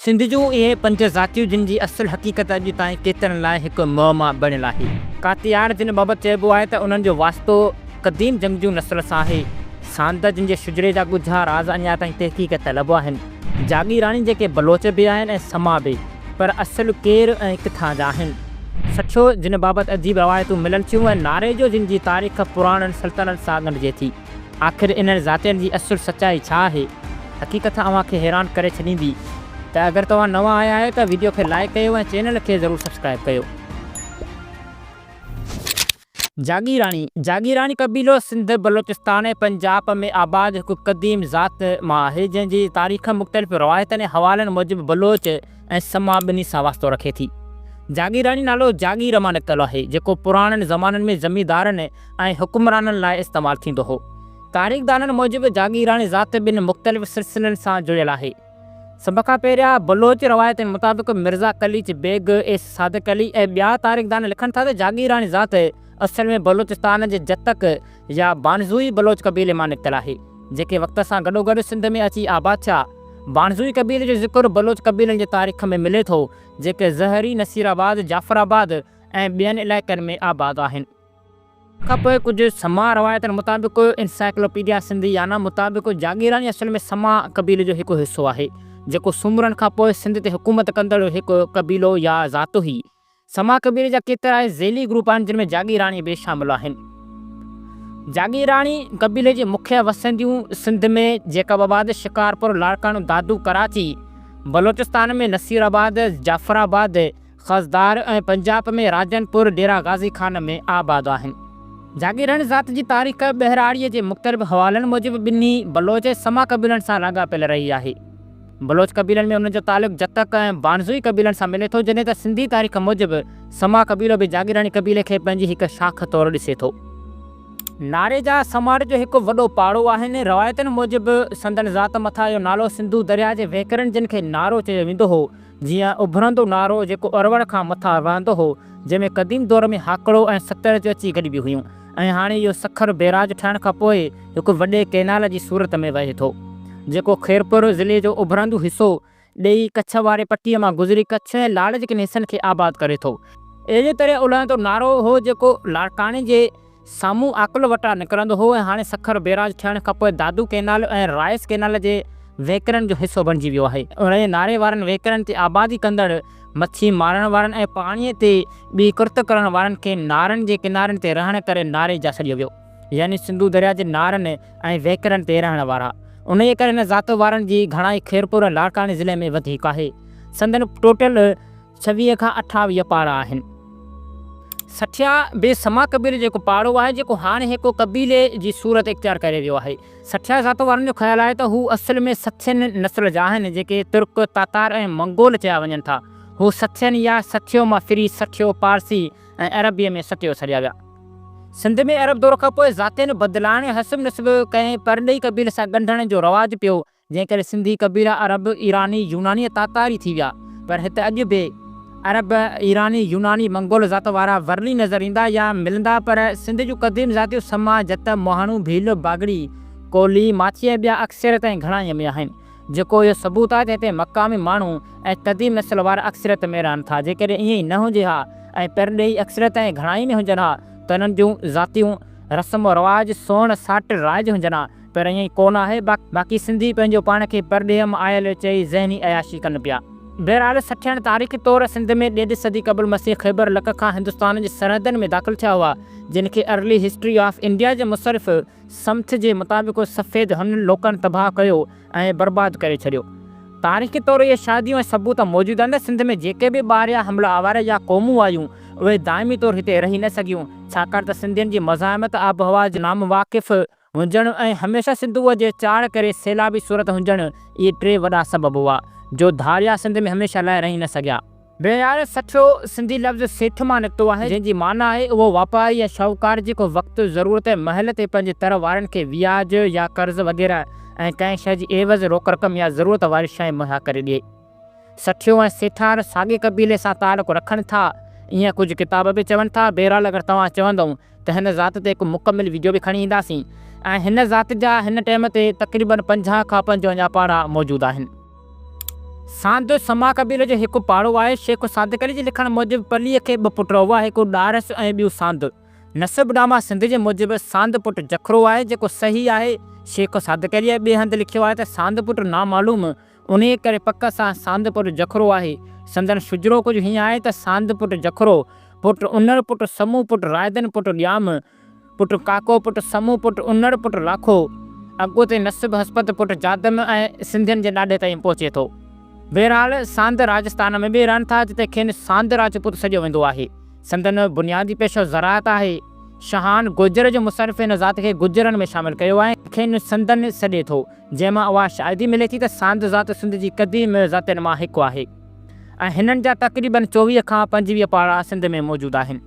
सिंध जूं इहे 5 ज़ातियूं जिन जी असुलु हक़ीक़त अॼु ताईं केतिरनि लाइ हिकु मुअमा बणियलु आहे। कातियार जिन बाबति चइबो आहे त उन्हनि जो वास्तो क़दीम जंगजू नस्ल सां आहे। सांद जिन जे शुजरे जा ॻुझा राज़ अञा ताईं तहक़ीक़ तलब आहिनि। जागीरानी जेके बलोच बि आहिनि ऐं समा बि, पर असुलु केरु ऐं किथां जा आहिनि। सचो जिन बाबति अजीब रवायतूं मिलनि थियूं ऐं नारेजो जिन जी तारीख़ पुराणनि सल्तनत सां ॻंढिजे थी। आख़िर इन्हनि ज़ातियुनि जी असुलु सचाई छा आहे? हक़ीक़त अव्हांखे हैरान करे छॾींदी। त अगरि तव्हां नवां आया आहियो त वीडियो खे लाइक कयो ऐं चैनल खे ज़रूरु सब्सक्राइब कयो। जागीरानी क़बीलो सिंध, बलोचिस्तान ऐं पंजाब में आबाद हिकु क़दीम ज़ात मां आहे, जंहिंजी तारीख़ मुख़्तलिफ़ रवायतनि ऐं हवालनि मूजिबि बलोच ऐं समा ॿिन्ही सां वास्तो रखे थी। जागीरानी नालो जागीर मां निकितलु आहे, जेको पुराणनि ज़माननि में ज़मींदारनि ऐं हुक्मराननि लाइ इस्तेमालु थींदो हो। तारीख़दाननि मूजिबि जागीरानी ज़ात ॿिनि मुख़्तलिफ़ सिलसिलनि सां जुड़ियलु आहे। सभ खां पहिरियां बलोच रवायतनि मुताबिक़ मिर्ज़ा कलीच बेग ए सादिक अली ऐं ॿिया तारीख़दान लिखनि था त जागीरानी ज़ात असल में बलोचिस्तान जे जतक या बानज़ुई बलोच क़बीले मां निकितलु आहे, जेके वक़्त सां गॾोगॾु सिंध में अची आबाद थिया। बानज़ुई क़बीले जो ज़िक्र बलोच क़बीलनि जे तारीख़ में मिले थो, जेके ज़हरी, नसीराबाद, जाफ़राबाद ऐं ॿियनि इलाइक़नि में आबाद आहिनि। खां पोइ कुझु समा रवायतनि मुताबिक़ इंसाइक्लोपीडिया सिंधियाना मुताबिक़ जागीरानी असल में समा क़बीले जो हिकु हिसो आहे, जेको सुमरनि खां पोइ सिंध ते हुकूमत कंदड़ हिकु क़बीलो या ज़ात हुई। समा क़बीले जा केतिरा ई ज़ेली ग्रुप आहिनि, जिन में जागीरानी बि शामिल आहिनि। जागीरानी क़बीले जी मुख्य वसंदियूं सिंध में जेकबाबाद, शिकारपुर, लाड़कानो, दादू, कराची, बलोचिस्तान में नसीराबाद, जाफ़राबाद, ख़ज़दार ऐं पंजाब में राजनपुर, डेरा गाज़ी खान में आबाद आहिनि। जागीरानी ज़ात जी तारीख़ ॿहिराड़ीअ जे मुख़्तलिफ़ हवालनि मूजिबि ॿिन्ही बलोच ऐं समा क़बीलनि सां लाॻापियल रही आहे। बलोच क़बीलनि में उन जो तालुक़ु जतक ऐं बानज़ुई क़बीलनि सां मिले थो, जॾहिं त सिंधी तारीख़ मूजिबि समा क़बीलो बि जागीरानी क़बीले खे पंहिंजी हिकु शाख तौरु ॾिसे थो। नारेजा समाज जो हिकु वॾो पाड़ो आहिनि। रवायतनि मूजिबि संदन ज़ात मथां इहो नालो सिंधू दरिया जे वहिकरनि जिन खे नारो चयो वेंदो हो, जीअं उभरंदो नारो जेको अरवड़ खां मथां वहंदो हो, जंहिंमें क़दीम दौर में हाकड़ो ऐं सतरज अची गॾिबियूं हुयूं, ऐं हाणे इहो सखर बैराज ठहण खां पोइ हिकु वॾे कैनाल जी सूरत में वहे थो, जेको खैरपुर ज़िले जो उभरंदो हिसो ॾेई कच्छ वारे पटीअ मां गुज़री कच्छ ऐं लाड़ जे किन हिसनि खे आबाद करे थो। अहिड़े तरह उलहंदो नारो हो जेको लाड़काने जे साम्हूं आकुल वटां निकिरंदो हो, ऐं हाणे सखर बैराज थियण खां पोइ दादू कैनाल ऐं राइस कैनाल जे वहिकरनि जो हिसो बणिजी वियो आहे। उन नारे वारनि वहिकरनि ते आबादी कंदड़ मच्छी मारण वारनि ऐं पाणीअ ते ॿी कुर्त करण वारनि खे नारनि जे किनारनि ते रहण करे नारे जा सॾियो वियो, यानी सिंधू दरिया जे नारनि ऐं वहिकरनि ते रहण वारा। उन जे करे हिन ज़ात वारनि जी घणाई खैरपुर ऐं लाड़काने ज़िले में वधीक आहे। संदन टोटल 26 खां 28 पाड़ा आहिनि। सठिया बे समा क़बीले जेको पाड़ो आहे, जेको हाणे हिकु क़बीले जी सूरत इख्तियार करे वियो आहे। सठिया ज़ात वारनि जो ख़्यालु आहे त हू असल में सथियन नस्ल जा आहिनि, जेके तुर्क, तातार ऐं मंगोल चया वञनि था। हू सथियन या सठियो मां फिरी सठियो, पारसी ऐं अरबीअ में सटियो सॾिया विया। सिंध में अरब दौर खां पोइ ज़ातियुनि बदिलाइण हसब नस्ब कंहिं परॾेही क़बीले सां ॻंढण जो रवाजु पियो, जंहिं करे सिंधी क़बीला अरब, ईरानी, यूनानी, तातारी थी विया। पर हिते अॼु बि अरब, ईरानी, यूनानी, मंगोल ज़ात वारा वरली नज़र ईंदा या मिलंदा, पर सिंध जूं क़दीम ज़ातियूं समा, जत, मोहाणू, भील, बागड़ी, कोली, माछी ऐं ॿिया अक्सरियत ऐं घणाईअ में आहिनि, जेको इहो सबूत आहे त हिते मक़ामी माण्हू ऐं क़दीम नस्ल वारा अक्सरियत में रहनि था। जेकॾहिं ईअं ई न हुजे हा ऐं परॾेही अक्सरियत ऐं घणाई में हुजनि हा, त इन्हनि जूं ज़ातियूं रस्म रवाज, सोण साट राइज हुजनि हा, पर ईअं ई कोन आहे। बाक़ी सिंधी पंहिंजो पाण खे परॾेह मां आयल चई ज़हनी अयाशी कनि पिया। बहरहाल सठियण तारीख़ी तौरु सिंध में 1.5 सदी क़बल मसीह ख़ैबर लख खां हिंदुस्तान जे सरहदनि में दाख़िल थिया हुआ, जिन खे अर्ली हिस्ट्री ऑफ इंडिया जे मुसरिफ़ समथ जे मुताबिक़ सफ़ेद हुननि लोकनि तबाह कयो ऐं बर्बाद करे छॾियो। तारीख़ी तौरु इहे शादियूं ऐं सबूत मौजूदु आहिनि। सिंध में जेके बि ॿार या हमला आवार या क़ौमूं आयूं, उहे दाइमी तौरु हिते रही न सघियूं, छाकाणि त सिंधियुनि जी मज़ाहमत, आबहवा जे नाम वाक़िफ़ हुजणु ऐं हमेशह सिंधूअ जे चाड़ करे सैलाबी सूरत हुजणु, इहे 3 वॾा सबब हुआ जो धारिया सिंध में हमेशह लाइ रही न सघिया। बहरहाल सठियो सिंधी लफ़्ज़ सेठ मां निकितो आहे, जंहिंजी माना आहे उहो वापारी या शाहूकार जेको वक़्तु ज़रूरत ऐं महल ते पंहिंजे तर वारनि खे व्याज या कर्ज़ वग़ैरह ऐं कंहिं शइ जी एवज़ रोक रक़म या ज़रूरत वारी शइ मुहैया करे ॾिए। सठियो ऐं सेठार साॻे क़बीले सां तालुक़ु रखनि था, ईअं कुझु किताब बि चवनि था। बहरहाल अगरि तव्हां चवंदव त हिन ज़ात ते हिकु मुकमिल वीडियो बि खणी ईंदासीं, ऐं हिन ज़ात जा हिन टाइम ते तक़रीबन 50 खां 55 पाड़ा मौजूदु आहिनि। सांद समा क़बीले जो हिकु पाड़ो आहे। शेख सादिक अली जे लिखण मूजिबि पलीअ खे 2 पुट हुआ, हिकु ॾारस ऐं ॿियो सांद। नसब नामा सिंध जे मूजिबि सांद पुट जखरो आहे, जेको सही आहे। शेख सादिक अलीअ ॿिए हंधि लिखियो आहे त सांद पुट नामालूम, उन करे पक सां सांद पुट जखरो आहे। संदन शुजरो कुझु हीअं आहे त सांद पुट जखरो, पुट उनड़, पुट समूह, पुट रायदन, पुट ॾियाम, पुट काको, पुट समूह, पुट उनड़, पुट लाखो। अॻोते नसब हस्पत पुट जादम ऐं सिंधियुनि जे ॾाॾे ताईं पहुचे थो। बहरहाल सांद राजस्थान में बि रहनि था, जिते खेनि सांद राजपूत सॾियो वेंदो आहे। संदन बुनियादी पेशो ज़राअत आहे। शहान गुजर जो मुसरफ़ इन ज़ात खे गुजरनि में शामिल कयो आहे। खेनि संदन सॾे थो, जंहिंमां उहा शाइदी मिले थी त सांद ज़ात सिंध जी क़दीम ज़ातनि मां हिकु आहे ऐं हिननि जा तक़रीबन 24 खां 25 पाड़ा सिंध में मौजूदु आहिनि।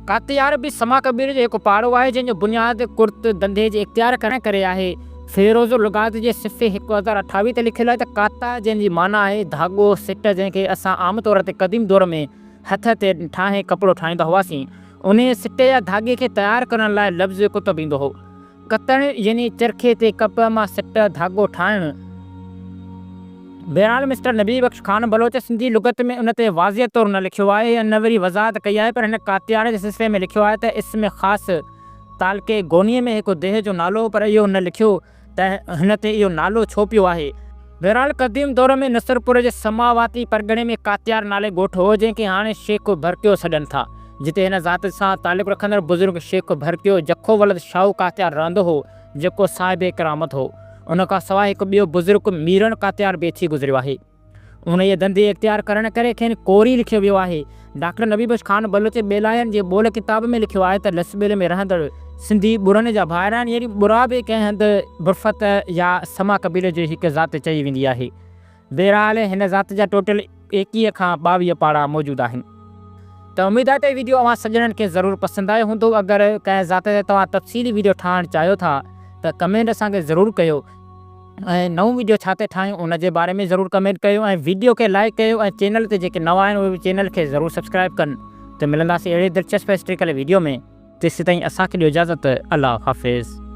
कातियार बि समा क़बीले जो हिकु पाड़ो आहे, जंहिंजो बुनियाद कुर्त धंधे जे इख़्तियार करण करे आहे। फ़िरोज़ लुगात जे सिफ़े 1028 ते लिखियलु आहे त काता, जंहिंजी माना आहे धाॻो, सिट, जंहिंखे असां आम तौर ते क़दीम दौर में हथ ते ठाहे कपिड़ो ठाहींदा हुआसीं, उन सिट या धाॻे खे तयारु करण लाइ लफ़्ज़ कुतब ईंदो हो। कतण यानी चरखे ते कप मां सिट धाॻो ठाहिणु। बहरहाल मिस्टर नबी बख्श खान बलोच सिंधी लुगत में उन ते वाज़िह तौरु न लिखियो आहे ऐं न वरी वज़ाहत कई आहे, पर हिन कातियार जे सिलसिले में लिखियो आहे त इस्म ख़ासि तालके गोनीअ में हिकु देह जो नालो, पर इहो न लिखियो त हिन ते इहो नालो छो पियो आहे। बहरहाल क़दीम दौर में नसरपुर जे समावाती परगणे में कातियार नाले ॻोठु हो, जंहिंखे हाणे शेख भरकियो सॾनि था, जिते हिन ज़ात सां तालुक़ु रखंदड़ बुज़ुर्ग शेख भरकियो जखो वलद शाहू कातियार रहंदो हो, जेको साहिब करामत हो। उन खां सवाइ हिकु ॿियो बुज़ुर्ग मीरन कातियार बि थी गुज़रियो आहे। उन जे धंधे इख़्तियार करण करे खेनि कोरी लिखियो वियो आहे। डॉक्टर नबी बख्श खान बलोच बेलायन जे ॿोल किताब में लिखियो आहे त लसबेले में रहंदड़ सिंधी ॿुड़नि जा भाइर आहिनि, यानी ॿुड़ा बि कंहिं हंधि बुरफ़त या समा क़बीले जी हिकु ज़ात चई वेंदी आहे। बहरहाल हिन ज़ात जा टोटल 21 खां 22 पाड़ा मौजूदु आहिनि। त उमेदु आहे त वीडियो अवां सॼणनि खे ज़रूरु पसंदि आयो हूंदो। अगरि कंहिं ज़ात ते तव्हां तफ़सीली वीडियो ठाहिणु चाहियो था त कमेंट असांखे ज़रूरु कयो ऐं नऊं वीडियो छा ते ठाहियूं उन जे बारे में ज़रूरु कमेंट कयो ऐं वीडियो खे लाइक कयो ऐं चैनल ते जेके नवां आहिनि उहे बि चैनल खे ज़रूरु सब्सक्राइब कनि। त मिलंदासीं अहिड़े दिलचस्प हिस्ट्रिकल वीडियो में। तेसिताईं असांखे ॾियो इजाज़त। अल्लाह हाफ़िज़।